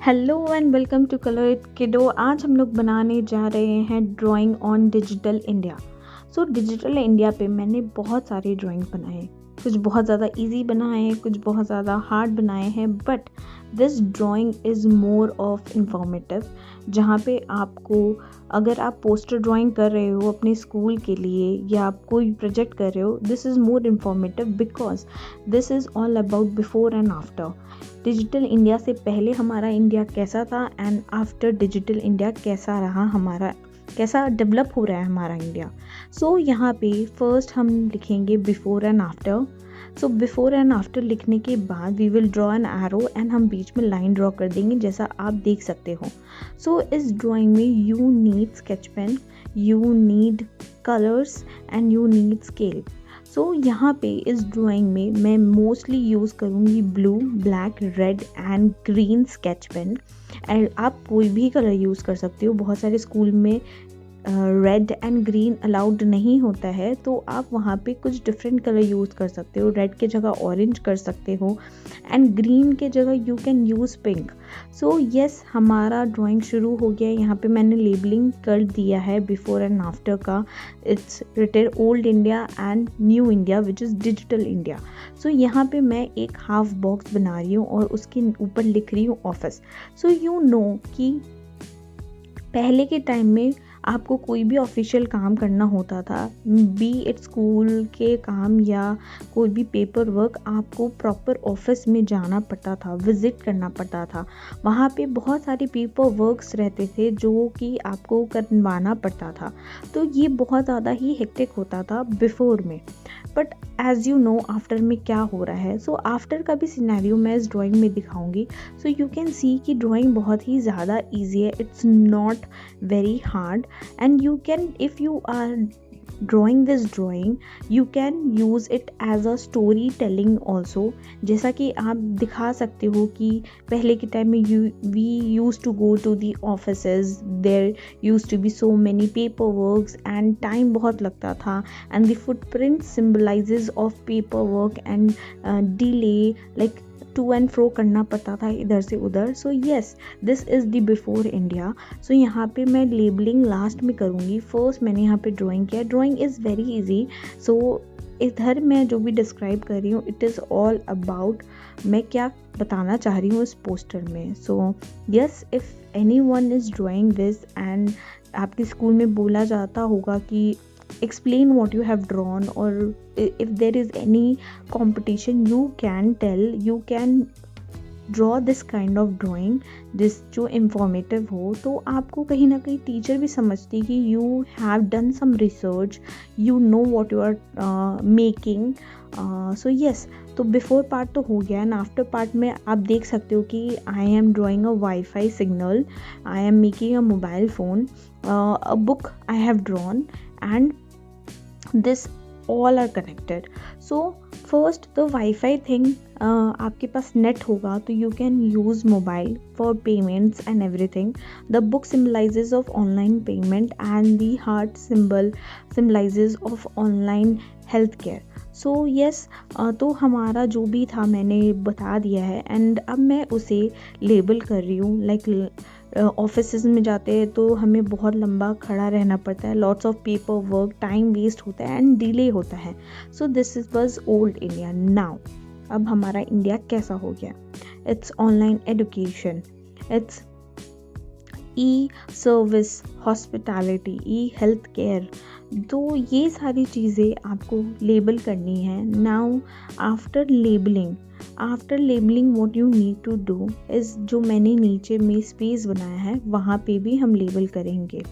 Hello and welcome to colour it kiddo. आज हम लोग बनाने जा रहे हैं drawing on digital India. So digital India पे मैंने बहुत सारे ड्राइंग बनाए, कुछ बहुत ज़्यादा इजी बनाए हैं, कुछ बहुत ज़्यादा हार्ड बनाए हैं, but this drawing is more of informative. जहाँ पे आपको, अगर आप पोस्टर ड्राइंग कर रहे हो अपने स्कूल के लिए या आप कोई प्रोजेक्ट कर रहे हो, this is more informative because this is all about before and after. Digital India से पहले हमारा इंडिया कैसा था एंड आफ्टर डिजिटल इंडिया कैसा रहा, हमारा कैसा डेवलप हो रहा है हमारा इंडिया। सो यहाँ पे फर्स्ट हम लिखेंगे before and after. So before and after लिखने के बाद we will draw an arrow and हम बीच में लाइन ड्रॉ कर देंगे जैसा आप देख सकते हो। सो इस ड्राइंग में you need sketch pen, you need colours and you need scale. So यहाँ पे इस ड्राइंग में मैं मोस्टली यूज़ करूँगी blue, black, red and green sketch pen. And आप कोई भी कलर यूज़ कर सकते हो। बहुत सारे स्कूल में रेड एंड ग्रीन अलाउड नहीं होता है, तो आप वहाँ पे कुछ डिफरेंट कलर यूज़ कर सकते हो। रेड के जगह ऑरेंज कर सकते हो एंड ग्रीन के जगह you can use pink. So yes, हमारा ड्राइंग शुरू हो गया है। यहाँ पे मैंने लेबलिंग कर दिया है बिफोर एंड आफ्टर का। It's written old India and new India which is digital India. So यहाँ पे मैं एक हाफ बॉक्स बना रही हूँ और उसके ऊपर लिख रही हूँ ऑफिस। सो यू नो कि पहले के टाइम में आपको कोई भी ऑफिशियल काम करना होता था, बी इट स्कूल के काम या कोई भी पेपर वर्क, आपको प्रॉपर ऑफिस में जाना पड़ता था, विज़िट करना पड़ता था। वहाँ पे बहुत सारे पेपर वर्क्स रहते थे जो कि आपको करवाना पड़ता था। तो ये बहुत ज़्यादा ही हेक्टिक होता था बिफोर में। But as you know after में क्या हो रहा है। सो आफ्टर का भी सिनेरियो मैं इस ड्राइंग में दिखाऊंगी। सो यू कैन सी कि ड्राइंग बहुत ही ज़्यादा ईजी है, it's not very hard and you can, if you are drawing this drawing, you can use it as a storytelling also। जैसा कि आप दिखा सकते हो कि पहले के टाइम में we used to go to the offices, there used to be so many paperworks and time बहुत लगता था, and the footprint symbolizes of paperwork and delay, like to and fro करना पड़ता था इधर से उधर। So yes, this is the before India. So यहाँ पे मैं लेबलिंग लास्ट में करूँगी। फर्स्ट मैंने यहाँ पे ड्राइंग किया। Drawing is very easy. So इधर मैं जो भी डिस्क्राइब कर रही हूँ, इट इज़ ऑल अबाउट मैं क्या बताना चाह रही हूँ इस पोस्टर में। So yes, if any one is drawing this and आपके स्कूल में बोला जाता होगा कि explain what you have drawn, or if there is any competition you can tell, you can draw this kind of drawing जिस जो informative हो, तो आपको कहीं ना कहीं टीचर भी समझती कि you have done some research, you know what you are making। so yes, तो बिफोर पार्ट तो हो गया एंड आफ्टर पार्ट में आप देख सकते हो कि I am drawing a wifi signal, I am making a mobile phone, a book I have drawn and this all are connected। so first the Wi-Fi thing, आपके पास नेट होगा तो you can use mobile for payments and everything। the book symbolizes of online payment and the heart symbol symbolizes of online healthcare। So yes, तो हमारा जो भी था मैंने बता दिया है एंड अब मैं उसे लेबल कर रही हूँ। लाइक ऑफिस में जाते हैं तो हमें बहुत लंबा खड़ा रहना पड़ता है, lots of paper work, time waste होता है एंड डिले होता है। So this is was old India. Now अब हमारा इंडिया कैसा हो गया? It's online education, it's e service, hospitality, e health care. तो ये सारी चीज़ें आपको लेबल करनी है। Now after labelling what you need to do is, जो मैंने नीचे में स्पेस बनाया है वहाँ पे भी हम लेबल करेंगे।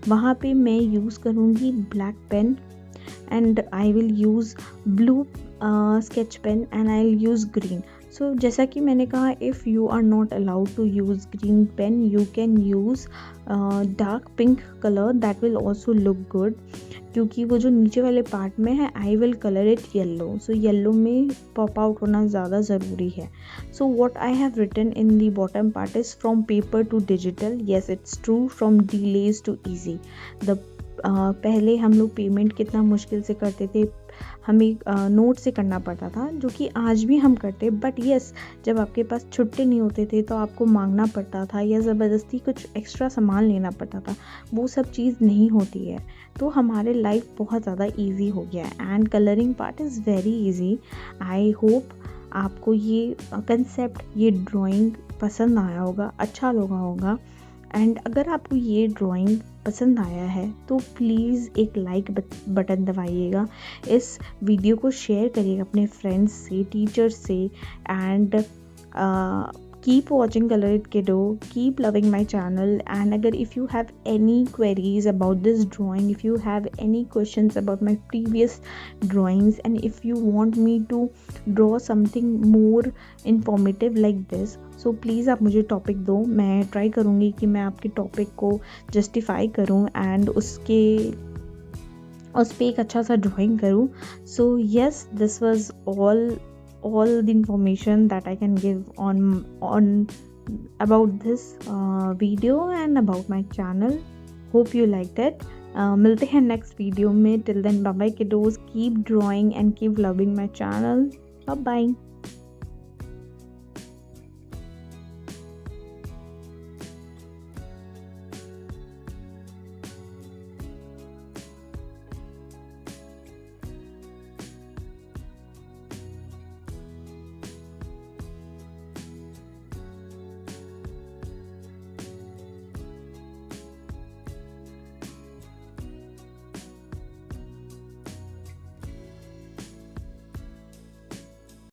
वहाँ पे मैं यूज़ करूँगी black pen and I will use blue sketch pen and I will use green. So जैसा कि मैंने कहा, if you are not allowed to use green pen, you can use dark pink colour, that will also look good. क्योंकि वो जो नीचे वाले part में है, I will colour it yellow. So yellow में पॉप आउट होना ज़्यादा ज़रूरी है। So what I have written in the bottom part is from paper to digital. Yes, it's true, from delays to easy. The पहले हम लोग payment कितना मुश्किल से करते थे, हमें नोट से करना पड़ता था, जो कि आज भी हम करते। बट येस, जब आपके पास छुट्टे नहीं होते थे तो आपको मांगना पड़ता था या ज़बरदस्ती कुछ एक्स्ट्रा सामान लेना पड़ता था। वो सब चीज़ नहीं होती है, तो हमारे लाइफ बहुत ज़्यादा ईजी हो गया है and colouring part is very easy. I hope आपको ये कंसेप्ट, ये ड्राइंग पसंद आया होगा, अच्छा लगा होगा। एंड अगर आपको ये ड्राइंग पसंद आया है तो प्लीज़ एक लाइक बटन दबाइएगा, इस वीडियो को शेयर करिएगा अपने फ्रेंड्स से, टीचर्स से। And keep watching Color It Kiddo, keep loving my channel. And agar if you have any queries about this drawing, if you have any questions about my previous drawings, and if you want me to draw something more informative like this, so please आप मुझे topic दो, मैं try करूँगी कि मैं आपके topic को justify करूँ एंड उस पर एक अच्छा सा ड्राइंग करूँ। सो yes, this was all the information that I can give on about this video and about my channel. Hope you liked it. मिलते हैं next video में. Till then, bye bye kiddos. Keep drawing and keep loving my channel. Bye bye.